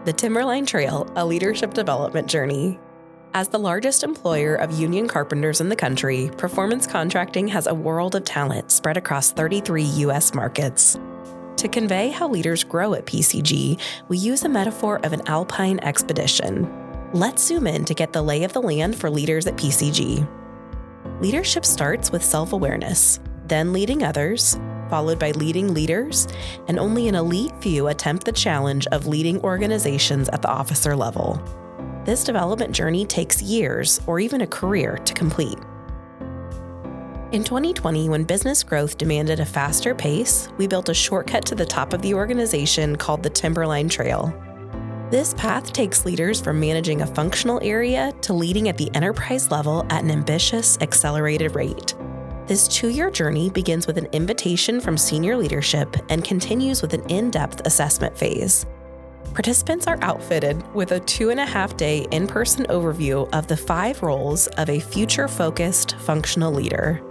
The Timberline Trail, a leadership development journey. As the largest employer of union carpenters in the country, Performance Contracting has a world of talent spread across 33 U.S. markets. To convey how leaders grow at PCG, we use a metaphor of an alpine expedition. Let's zoom in to get the lay of the land for leaders at PCG. Leadership starts with self-awareness, then leading others, followed by leading leaders, and only an elite few attempt the challenge of leading organizations at the officer level. This development journey takes years or even a career to complete. In 2020, when business growth demanded a faster pace, we built a shortcut to the top of the organization called the Timberline Trail. This path takes leaders from managing a functional area to leading at the enterprise level at an ambitious, accelerated rate. This 2-year journey begins with an invitation from senior leadership and continues with an in-depth assessment phase. Participants are outfitted with a 2.5-day in-person overview of the 5 roles of a future-focused functional leader.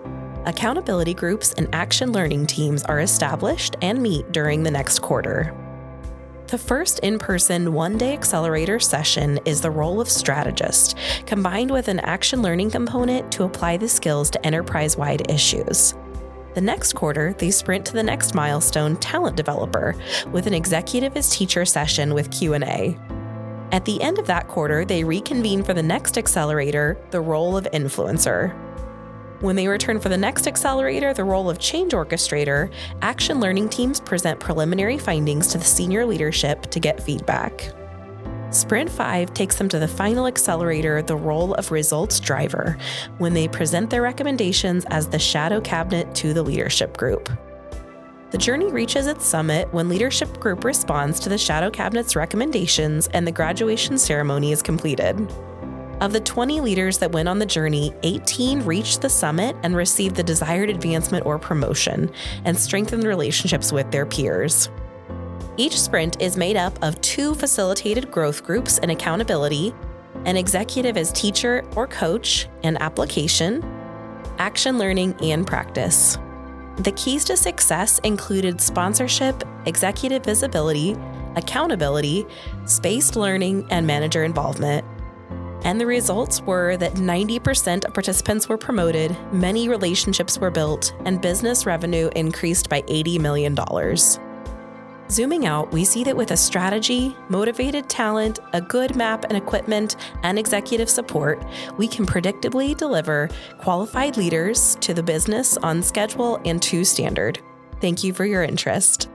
Accountability groups and action learning teams are established and meet during the next quarter. The first in-person 1-day accelerator session is the role of strategist, combined with an action learning component to apply the skills to enterprise-wide issues. The next quarter, they sprint to the next milestone, talent developer, with an executive as teacher session with Q&A. At the end of that quarter, they reconvene for the next accelerator, the role of influencer. When they return for the next accelerator, the role of change orchestrator, action learning teams present preliminary findings to the senior leadership to get feedback. Sprint 5 takes them to the final accelerator, the role of results driver, when they present their recommendations as the shadow cabinet to the leadership group. The journey reaches its summit when leadership group responds to the shadow cabinet's recommendations and the graduation ceremony is completed. Of the 20 leaders that went on the journey, 18 reached the summit and received the desired advancement or promotion and strengthened relationships with their peers. Each sprint is made up of 2 facilitated growth groups and accountability, an executive as teacher or coach and application, action learning, and practice. The keys to success included sponsorship, executive visibility, accountability, spaced learning, and manager involvement. And the results were that 90% of participants were promoted, many relationships were built, and business revenue increased by $80 million. Zooming out, we see that with a strategy, motivated talent, a good map and equipment, and executive support, we can predictably deliver qualified leaders to the business on schedule and to standard. Thank you for your interest.